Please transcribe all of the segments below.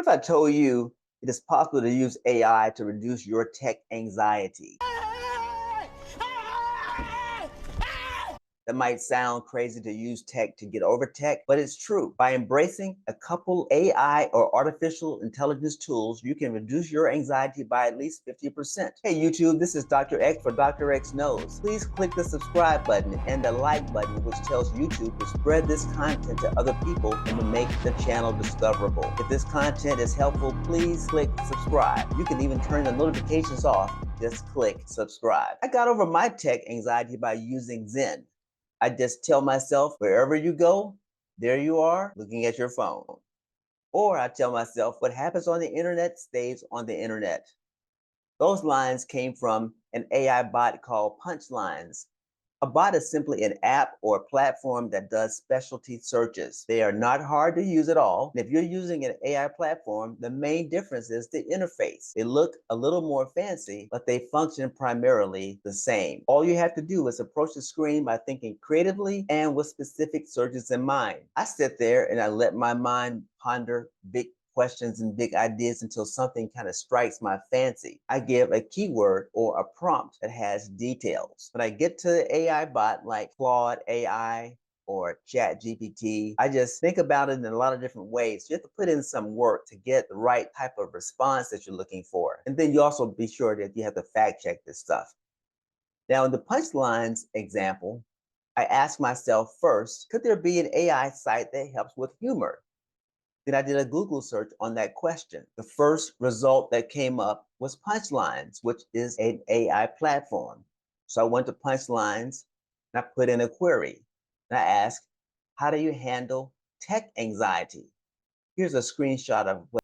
What if I told you it is possible to use AI to reduce your tech anxiety? That might sound crazy to use tech to get over tech, but it's true. By embracing a couple AI or artificial intelligence tools, you can reduce your anxiety by at least 50%. Hey YouTube, this is Dr. X for Dr. X Knows. Please click the subscribe button and the like button, which tells YouTube to spread this content to other people and to make the channel discoverable. If this content is helpful, please click subscribe. You can even turn the notifications off. Just click subscribe. I got over my tech anxiety by using Zen. I just tell myself, wherever you go, there you are looking at your phone. Or I tell myself, what happens on the internet stays on the internet. Those lines came from an AI bot called Punchlines. A bot is simply an app or platform that does specialty searches. They are not hard to use at all. And if you're using an AI platform, the main difference is the interface. They look a little more fancy, but they function primarily the same. All you have to do is approach the screen by thinking creatively and with specific searches in mind. I sit there and I let my mind ponder big questions and big ideas until something kind of strikes my fancy. I give a keyword or a prompt that has details. When I get to the AI bot like Claude AI or ChatGPT, I just think about it in a lot of different ways. You have to put in some work to get the right type of response that you're looking for. And then you also be sure that you have to fact check this stuff. Now, in the Punchlines example, I ask myself first, could there be an AI site that helps with humor? Then I did a Google search on that question. The first result that came up was Punchlines, which is an AI platform. So I went to Punchlines and I put in a query. And I asked, how do you handle tech anxiety? Here's a screenshot of what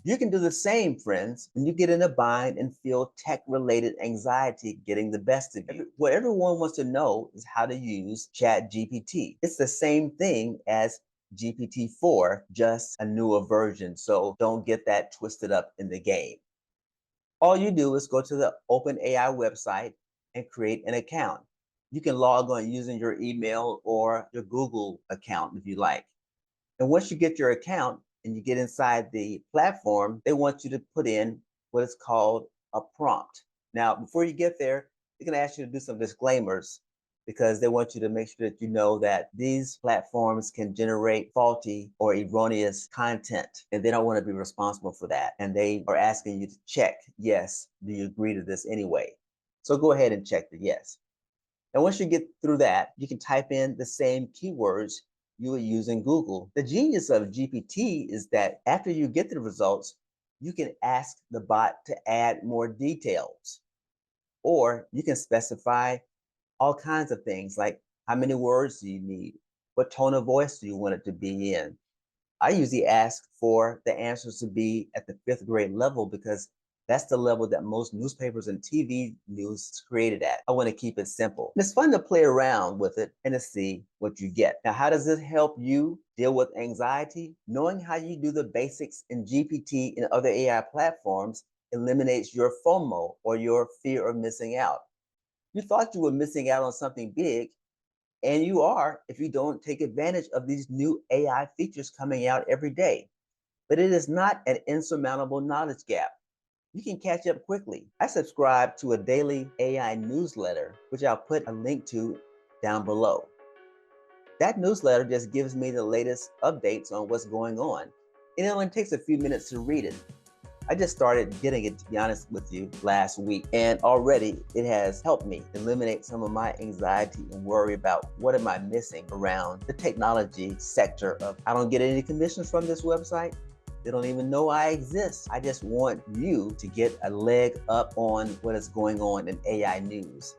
you can do the same, friends, when you get in a bind and feel tech-related anxiety getting the best of you. What everyone wants to know is how to use ChatGPT. It's the same thing as GPT-4, just a newer version, so don't get that twisted up in the game. All you do is go to the OpenAI website and create an account. You can log on using your email or your Google account if you like. And once you get your account, and you get inside the platform, they want you to put in what is called a prompt. Now, before you get there, they're going to ask you to do some disclaimers because they want you to make sure that you know that these platforms can generate faulty or erroneous content, and they don't want to be responsible for that. And they are asking you to check, yes, do you agree to this anyway? So go ahead and check the yes. And once you get through that, you can type in the same keywords you would use in Google. The genius of GPT is that after you get the results, you can ask the bot to add more details. Or you can specify all kinds of things like how many words do you need? What tone of voice do you want it to be in? I usually ask for the answers to be at the 5th grade level because that's the level that most newspapers and TV news is created at. I want to keep it simple. And it's fun to play around with it and to see what you get. Now, how does this help you deal with anxiety? Knowing how you do the basics in GPT and other AI platforms eliminates your FOMO, or your fear of missing out. You thought you were missing out on something big, and you are if you don't take advantage of these new AI features coming out every day. But it is not an insurmountable knowledge gap. You can catch up quickly. I subscribe to a daily AI newsletter, which I'll put a link to down below. That newsletter just gives me the latest updates on what's going on, and it only takes a few minutes to read it. I just started getting it, to be honest with you, last week, and already it has helped me eliminate some of my anxiety and worry about what am I missing around the technology sector of, I don't get any commissions from this website. They don't even know I exist. I just want you to get a leg up on what is going on in AI news.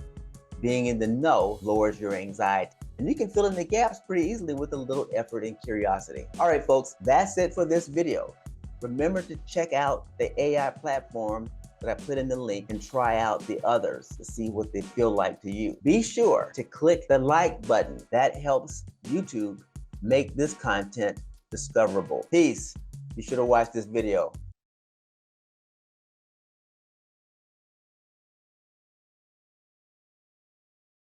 Being in the know lowers your anxiety. And you can fill in the gaps pretty easily with a little effort and curiosity. All right, folks, that's it for this video. Remember to check out the AI platform that I put in the link and try out the others to see what they feel like to you. Be sure to click the like button. That helps YouTube make this content discoverable. Peace. Be sure to watch this video.